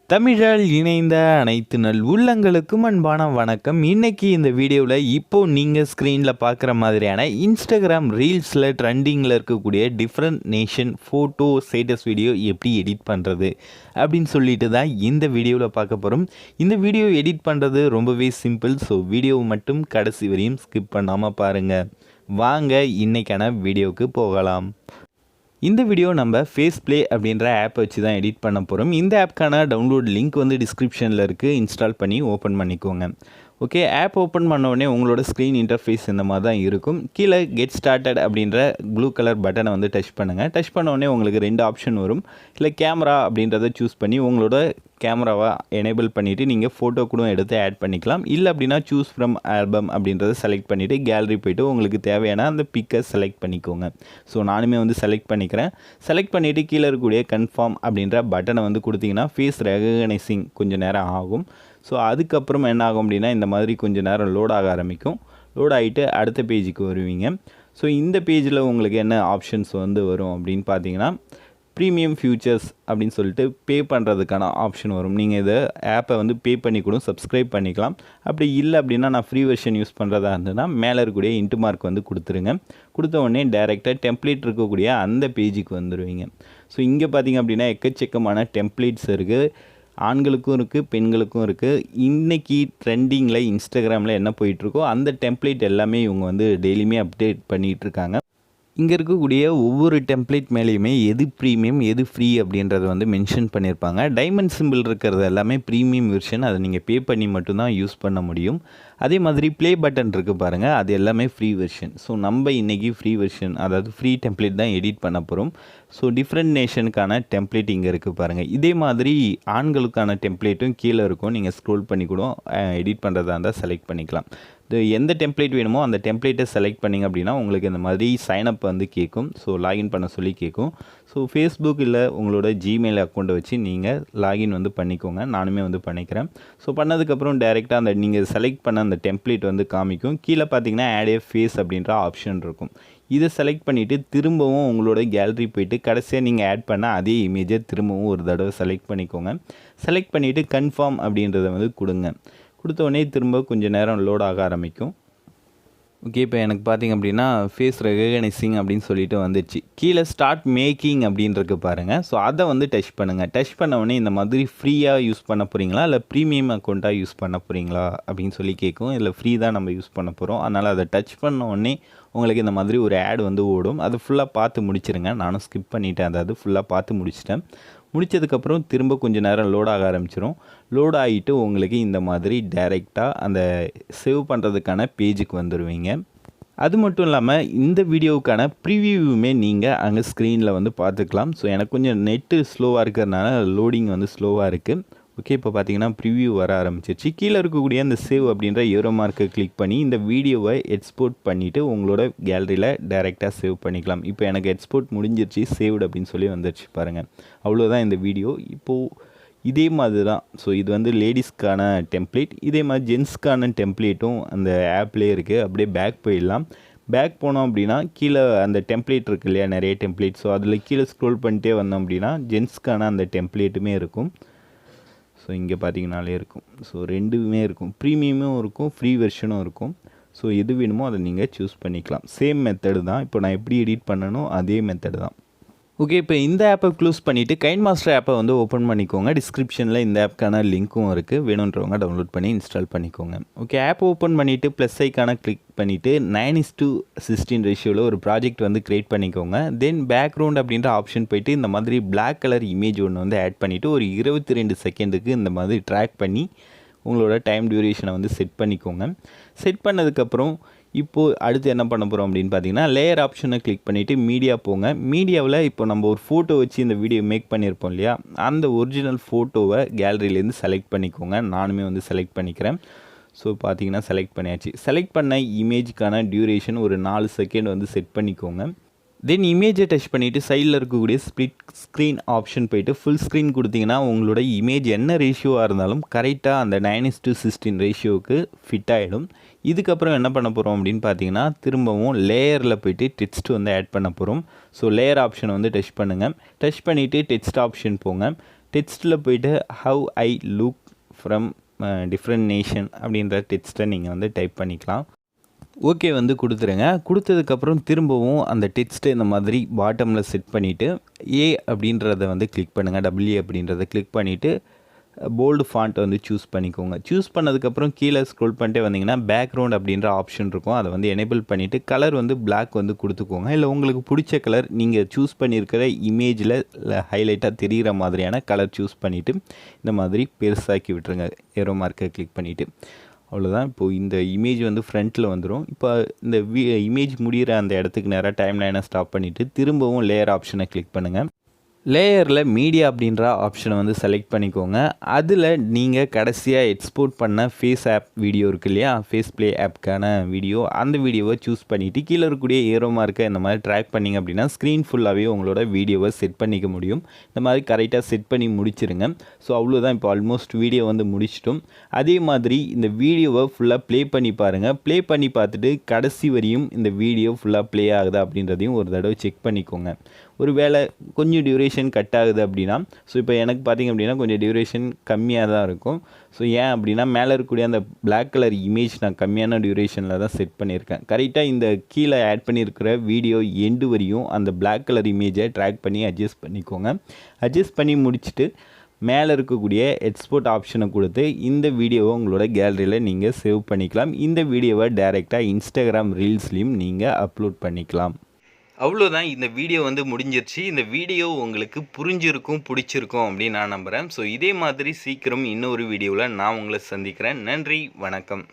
தமிழால் இணைந்த அனைத்து நல் உள்ளங்களுக்கும் அன்பான வணக்கம். இன்றைக்கி இந்த வீடியோவில் இப்போது நீங்கள் ஸ்க்ரீனில் பார்க்குற மாதிரியான இன்ஸ்டாகிராம் ரீல்ஸில் ட்ரெண்டிங்கில் இருக்கக்கூடிய different nation photo status video எப்படி எடிட் பண்ணுறது அப்படின்னு சொல்லிட்டு தான் இந்த வீடியோவில் பார்க்க போகிறோம். இந்த வீடியோ எடிட் பண்ணுறது ரொம்பவே சிம்பிள். ஸோ வீடியோவை மட்டும் கடைசி வரையும் ஸ்கிப் பண்ணாமல் பாருங்கள். வாங்க இன்றைக்கான வீடியோவுக்கு போகலாம். இந்த வீடியோ நம்ம ஃபேஸ் ப்ளே அப்படின்ற ஆப்பை வச்சு தான் எடிட் பண்ண போகிறோம். இந்த ஆப்க்கான டவுன்லோட் லிங்க் வந்து டிஸ்கிரிப்ஷனில் இருக்குது. இன்ஸ்டால் பண்ணி ஓப்பன் பண்ணிக்கோங்க. ஓகே, ஆப் ஓப்பன் பண்ண உடனே உங்களோட ஸ்க்ரீன் இன்டர்ஃபேஸ் இந்த மாதிரி தான் இருக்கும். கீழே கெட் ஸ்டார்டட் அப்படின்ற ப்ளூ கலர் பட்டனை வந்து டச் பண்ணுங்கள். டச் பண்ண உடனே உங்களுக்கு 2 ஆப்ஷன் வரும். இல்லை கேமரா அப்படின்றத சூஸ் பண்ணி உங்களோட கேமராவை எனேபிள் பண்ணிவிட்டு நீங்கள் ஃபோட்டோ கூட எடுத்து ஆட் பண்ணிக்கலாம். இல்லை அப்படின்னா சூஸ் ஃப்ரம் ஆல்பம் அப்படின்றத செலக்ட் பண்ணிவிட்டு கேலரி போய்ட்டு உங்களுக்கு தேவையான அந்த பிக்கை செலக்ட் பண்ணிக்கோங்க. ஸோ நானுமே வந்து செலக்ட் பண்ணிக்கிறேன். செலக்ட் பண்ணிவிட்டு கீழே இருக்கக்கூடிய கன்ஃபார்ம் அப்படின்ற பட்டனை வந்து கொடுத்தீங்கன்னா ஃபேஸ் ரெகக்னைசிங் கொஞ்சம் நேரம் ஆகும். ஸோ அதுக்கப்புறம் என்ன ஆகும் அப்படின்னா இந்த மாதிரி கொஞ்சம் நேரம் லோட் ஆக ஆரம்பிக்கும். லோட் ஆகிட்டு அடுத்த பேஜுக்கு வருவீங்க. ஸோ இந்த பேஜில் உங்களுக்கு என்ன ஆப்ஷன்ஸ் வந்து வரும் அப்படின்னு பார்த்தீங்கன்னா ப்ரீமியம் ஃபியூச்சர்ஸ் அப்படின்னு சொல்லிட்டு பே பண்ணுறதுக்கான ஆப்ஷன் வரும். நீங்கள் இதை ஆப்பை வந்து பே பண்ணி கூட சப்ஸ்கிரைப் பண்ணிக்கலாம். அப்படி இல்லை அப்படின்னா நான் ஃப்ரீ வெர்ஷன் யூஸ் பண்ணுறதா இருந்ததுன்னா மேலே இருக்கக்கூடிய இன்ட்டு மார்க் வந்து கொடுத்துருங்க. கொடுத்த உடனே டைரெக்டாக டெம்ப்ளேட் இருக்கக்கூடிய அந்த பேஜுக்கு வந்துடுவீங்க. ஸோ இங்கே பார்த்தீங்க அப்படின்னா எக்கச்சக்கமான டெம்ப்ளேட்ஸ் இருக்குது. ஆண்களுக்கும் இருக்குது, பெண்களுக்கும் இருக்குது. இன்றைக்கி ட்ரெண்டிங்கில் இன்ஸ்டாகிராமில் என்ன போயிட்டுருக்கோ அந்த டெம்ப்ளேட் எல்லாமே இவங்க வந்து டெய்லியுமே அப்டேட் பண்ணிகிட்ருக்காங்க. இங்கே இருக்கக்கூடிய ஒவ்வொரு டெம்ப்ளேட் மேலேயுமே எது ப்ரீமியம் எது ஃப்ரீ அப்படின்றத வந்து மென்ஷன் பண்ணியிருப்பாங்க. டைமண்ட் சிம்பிள் இருக்கிறது எல்லாமே ப்ரீமியம் வெர்ஷன். அதை நீங்கள் பே பண்ணி மட்டும்தான் யூஸ் பண்ண முடியும். அதே மாதிரி ப்ளே பட்டன் இருக்குது பாருங்கள், அது எல்லாமே ஃப்ரீ வெர்ஷன். ஸோ நம்ம இன்றைக்கி ஃப்ரீ வெர்ஷன் அதாவது ஃப்ரீ டெம்ப்ளேட் தான் எடிட் பண்ண போகிறோம். ஸோ டிஃப்ரெண்ட் நேஷனுக்கான டெம்ப்ளேட் இங்கே இருக்குது பாருங்கள். இதே மாதிரி ஆண்களுக்கான டெம்ப்ளேட்டும் கீழே இருக்கும். நீங்கள் ஸ்க்ரோல் பண்ணி கூட எடிட் பண்ணுறதா இருந்தால் செலக்ட் பண்ணிக்கலாம். எந்த டெம்ப்ளேட் வேணுமோ அந்த டெம்ப்ளேட்டை செலக்ட் பண்ணிங்க அப்படின்னா உங்களுக்கு இந்த மாதிரி சைனப் வந்து கேட்கும். ஸோ லாகின் பண்ண சொல்லி கேட்கும். ஸோ ஃபேஸ்புக் இல்லை உங்களோட ஜிமெயில் அக்கௌண்ட்டை வச்சு நீங்கள் லாகின் வந்து பண்ணிக்கோங்க. நானுமே வந்து பண்ணிக்கிறேன். ஸோ பண்ணதுக்கப்புறம் டைரெக்டாக அந்த நீங்கள் செலக்ட் பண்ண அந்த டெம்ப்ளேட் வந்து காமிக்கும். கீழே பார்த்தீங்கன்னா ஆட் ஏ ஃபேஸ் அப்படின்ற ஆப்ஷன் இருக்கும். இதை செலக்ட் பண்ணிவிட்டு திரும்பவும் உங்களோட கேலரி போய்ட்டு கடைசியாக நீங்கள் ஆட் பண்ண அதே இமேஜை திரும்பவும் ஒரு தடவை செலக்ட் பண்ணிக்கோங்க. செலக்ட் பண்ணிவிட்டு கன்ஃபார்ம் அப்படின்றத வந்து கொடுங்க. கொடுத்தோடனே திரும்ப கொஞ்சம் நேரம் லோட் ஆக ஆரம்பிக்கும். ஓகே, இப்போ எனக்கு பார்த்திங்க அப்படின்னா ஃபேஸ் ரெகக்னைசிங் அப்படின்னு சொல்லிட்டு வந்துடுச்சு. கீழே ஸ்டார்ட் மேக்கிங் அப்படின்றது பாருங்கள். ஸோ அதை வந்து டச் பண்ணுங்கள். டச் பண்ண உடனே இந்த மாதிரி ஃப்ரீயாக யூஸ் பண்ண போகிறீங்களா இல்லை ப்ரீமியம் அக்கௌண்ட்டாக யூஸ் பண்ண போகிறீங்களா அப்படின்னு சொல்லி கேட்கும். இல்லை ஃப்ரீ தான் நம்ம யூஸ் பண்ண போகிறோம். அதனால் அதை டச் பண்ண உடனே உங்களுக்கு இந்த மாதிரி ஒரு ஆட் வந்து ஓடும். அது ஃபுல்லாக பார்த்து முடிச்சிருங்க. நானும் ஸ்கிப் பண்ணிவிட்டேன். அதாவது ஃபுல்லாக பார்த்து முடிச்சிட்டேன். முடித்ததுக்கப்புறம் திரும்ப கொஞ்சம் நேரம் லோட் ஆக ஆரம்பிச்சிடும். லோட் ஆகிட்டு உங்களுக்கு இந்த மாதிரி டைரெக்டாக அந்த சேவ் பண்ணுறதுக்கான பேஜுக்கு வந்துடுவீங்க. அது மட்டும் இல்லாமல் இந்த வீடியோவுக்கான ப்ரிவியூவுமே நீங்கள் அங்கே ஸ்க்ரீனில் வந்து பார்த்துக்கலாம். ஸோ எனக்கு கொஞ்சம் நெட்டு ஸ்லோவாக இருக்கிறதுனால லோடிங் வந்து ஸ்லோவாக இருக்குது. ஓகே, இப்போ பார்த்தீங்கன்னா ப்ரிவியூ வர ஆரம்பிச்சிருச்சு. கீழே இருக்கக்கூடிய அந்த சேவ் அப்படின்ற ஏரோ மார்க்கை கிளிக் பண்ணி இந்த வீடியோவை எக்ஸ்போர்ட் பண்ணிவிட்டு உங்களோட கேலரியில் டைரெக்டாக சேவ் பண்ணிக்கலாம். இப்போ எனக்கு எக்ஸ்போர்ட் முடிஞ்சிருச்சு, சேவ்டு அப்படின்னு சொல்லி வந்துருச்சு பாருங்கள். அவ்வளோதான் இந்த வீடியோ. இப்போது இதே மாதிரி தான். ஸோ இது வந்து லேடிஸ்க்கான டெம்ப்ளேட். இதே மாதிரி ஜென்ஸ்க்கான டெம்ப்ளேட்டும் அந்த ஆப்லேயே இருக்குது. அப்படியே பேக் போயிடலாம். பேக் போனோம் அப்படின்னா கீழே அந்த டெம்ப்ளேட் இருக்குது இல்லையா, நிறைய டெம்ப்ளேட். ஸோ அதில் கீழே ஸ்க்ரோல் பண்ணிட்டே வந்தோம் அப்படின்னா ஜென்ஸ்க்கான அந்த டெம்ப்ளேட்டுமே இருக்கும். ஸோ இங்கே பார்த்தீங்கனாலே இருக்கும். ஸோ ரெண்டுமே இருக்கும். ப்ரீமியமும் இருக்கும், ஃப்ரீ வெர்ஷனும் இருக்கும். ஸோ எது வேணுமோ அதை நீங்கள் சூஸ் பண்ணிக்கலாம். சேம் மெத்தடு தான். இப்போ நான் எப்படி எடிட் பண்ணணும் அதே மெத்தடு தான். ஓகே, இப்போ இந்த ஆப்பை க்ளோஸ் பண்ணிவிட்டு கைன் மாஸ்டர் ஆப்பை வந்து ஓப்பன் பண்ணிக்கோங்க. டிஸ்கிரிப்ஷனில் இந்த ஆப்க்கான லிங்க்கும் இருக்குது. வேணுன்றவங்க டவுன்லோட் பண்ணி இன்ஸ்டால் பண்ணிக்கோங்க. ஓகே, ஆப் ஓப்பன் பண்ணிவிட்டு ப்ளஸ் ஐக்கான கிளிக் பண்ணிவிட்டு 9:16 ரேஷியோவில் ஒரு ப்ராஜெக்ட் வந்து க்ரியேட் பண்ணிக்கோங்க. தென் பேக்ரவுண்ட் அப்படின்ற ஆப்ஷன் போய்ட்டு இந்த மாதிரி பிளாக் கலர் இமேஜ் ஒன்று வந்து ஆட் பண்ணிவிட்டு ஒரு 22 செகண்டுக்கு இந்த மாதிரி ட்ராக் பண்ணி உங்களோட டைம் டியூரேஷனை வந்து செட் பண்ணிக்கோங்க. செட் பண்ணதுக்கப்புறம் இப்போது அடுத்து என்ன பண்ண போகிறோம் அப்படின்னு பார்த்தீங்கன்னா லேயர் ஆப்ஷனை கிளிக் பண்ணிவிட்டு மீடியா போங்க. மீடியாவில் இப்போ நம்ம ஒரு ஃபோட்டோ வச்சு இந்த வீடியோ மேக் பண்ணியிருப்போம் இல்லையா, அந்த ஒரிஜினல் ஃபோட்டோவை கேலரியிலேருந்து செலக்ட் பண்ணிக்கோங்க. நானுமே வந்து செலக்ட் பண்ணிக்கிறேன். ஸோ பார்த்தீங்கன்னா செலக்ட் பண்ணியாச்சு. செலக்ட் பண்ண இமேஜுக்கான டியூரேஷன் ஒரு 4 செகண்ட் வந்து செட் பண்ணிக்கோங்க. தென் இமேஜை டச் பண்ணிவிட்டு சைடில் இருக்கக்கூடிய ஸ்ப்ளிட் ஸ்க்ரீன் ஆப்ஷன் போய்ட்டு ஃபுல் ஸ்க்ரீன் கொடுத்தீங்கன்னா உங்களோட இமேஜ் என்ன ரேஷியோவாக இருந்தாலும் கரெக்டாக அந்த 9:16 ரேஷியோவுக்கு ஃபிட் ஆகிடும். இதுக்கப்புறம் என்ன பண்ண போகிறோம் அப்படின்னு பார்த்தீங்கன்னா திரும்பவும் லேயரில் போய்ட்டு டெக்ஸ்ட் வந்து ஆட் பண்ண போகிறோம். ஸோ லேயர் ஆப்ஷனை வந்து டச் பண்ணுங்கள். டச் பண்ணிவிட்டு டெக்ஸ்ட் ஆப்ஷன் போங்க. டெக்ஸ்ட்டில் போய்ட்டு how I look from different nation அப்படின்ற டெக்ஸ்ட்டை நீங்கள் வந்து டைப் பண்ணிக்கலாம். ஓகே வந்து கொடுத்துருங்க. கொடுத்ததுக்கப்புறம் திரும்பவும் அந்த டெக்ஸ்ட்டை இந்த மாதிரி பாட்டமில் செட் பண்ணிவிட்டு ஏ அப்படின்றத வந்து கிளிக் பண்ணுங்கள். டபிள்யூ அப்படின்றத கிளிக் பண்ணிவிட்டு போல்டு ஃபாண்ட் வந்து சூஸ் பண்ணிக்கோங்க. சூஸ் பண்ணதுக்கப்புறம் கீழே ஸ்க்ரோல் பண்ணிட்டே வந்தீங்கன்னா பேக்ரவுண்ட் அப்படின்ற ஆப்ஷன் இருக்கும். அதை வந்து எனேபிள் பண்ணிவிட்டு கலர் வந்து பிளாக் வந்து கொடுத்துக்கோங்க. இல்லை உங்களுக்கு பிடிச்ச கலர் நீங்கள் சூஸ் பண்ணியிருக்கிற இமேஜில் ஹைலைட்டாக தெரிகிற மாதிரியான கலர் சூஸ் பண்ணிவிட்டு இந்த மாதிரி பெருசாக்கி விட்டுருங்க. ஏரோ மார்க்கை கிளிக் பண்ணிவிட்டு அவ்வளோதான். இப்போது இந்த இமேஜ் வந்து ஃப்ரண்ட்டில் வந்துடும். இப்போ இந்த இமேஜ் முடிகிற அந்த இடத்துக்கு நேராக டைம் லைனை ஸ்டாப் பண்ணிவிட்டு திரும்பவும் லேயர் ஆப்ஷனை கிளிக் பண்ணுங்கள். லேயரில் மீடியா அப்படின்ற ஆப்ஷனை வந்து செலக்ட் பண்ணிக்கோங்க. அதில் நீங்கள் கடைசியாக எக்ஸ்போர்ட் பண்ண ஃபேஸ் ஆப் வீடியோ இருக்குது இல்லையா, ஃபேஸ் ப்ளே ஆப்க்கான வீடியோ, அந்த வீடியோவை சூஸ் பண்ணிவிட்டு கீழே இருக்கக்கூடிய ஏரோ மார்க்கை இந்த மாதிரி ட்ராக் பண்ணிங்க அப்படின்னா ஸ்க்ரீன் ஃபுல்லாகவே உங்களோட வீடியோவை செட் பண்ணிக்க முடியும். இந்த மாதிரி கரெக்டாக செட் பண்ணி முடிச்சிருங்க. ஸோ அவ்வளோதான். இப்போ ஆல்மோஸ்ட் வீடியோ வந்து முடிச்சிட்டோம். அதே மாதிரி இந்த வீடியோவை ஃபுல்லாக ப்ளே பண்ணி பாருங்கள். ப்ளே பண்ணி பார்த்துட்டு கடைசி வரையும் இந்த வீடியோ ஃபுல்லாக ப்ளே ஆகுதா அப்படின்றதையும் ஒரு தடவை செக் பண்ணிக்கோங்க. ஒரு வேளை கொஞ்சம் டியூரேஷன் கட் ஆகுது அப்படின்னா, ஸோ இப்போ எனக்கு பார்த்திங்க அப்படின்னா கொஞ்சம் டியூரேஷன் கம்மியாக தான் இருக்கும். ஸோ ஏன் அப்படின்னா மேலே இருக்கக்கூடிய அந்த பிளாக் கலர் இமேஜ் நான் கம்மியான டியூரேஷனில் தான் செட் பண்ணியிருக்கேன். கரெக்டாக இந்த கீழே ஆட் பண்ணியிருக்கிற வீடியோ எண்டு வரையும் அந்த பிளாக் கலர் இமேஜை ட்ராக் பண்ணி அட்ஜஸ்ட் பண்ணிக்கோங்க. அட்ஜஸ்ட் பண்ணி முடிச்சுட்டு மேலே இருக்கக்கூடிய எக்ஸ்போர்ட் ஆப்ஷனை கொடுத்து இந்த வீடியோவை உங்களோட கேலரியில் நீங்கள் சேவ் பண்ணிக்கலாம். இந்த வீடியோவை டைரெக்டாக இன்ஸ்டாகிராம் ரீல்ஸ்லேயும் நீங்கள் அப்லோட் பண்ணிக்கலாம். அவ்வளோதான். இந்த வீடியோ வந்து முடிஞ்சிருச்சு. இந்த வீடியோ உங்களுக்கு புரிஞ்சிருக்கும், பிடிச்சிருக்கும் அப்படின்னு நான் நம்புகிறேன். ஸோ இதே மாதிரி சீக்கிரம் இன்னொரு வீடியோவில் நான் உங்களை சந்திக்கிறேன். நன்றி, வணக்கம்.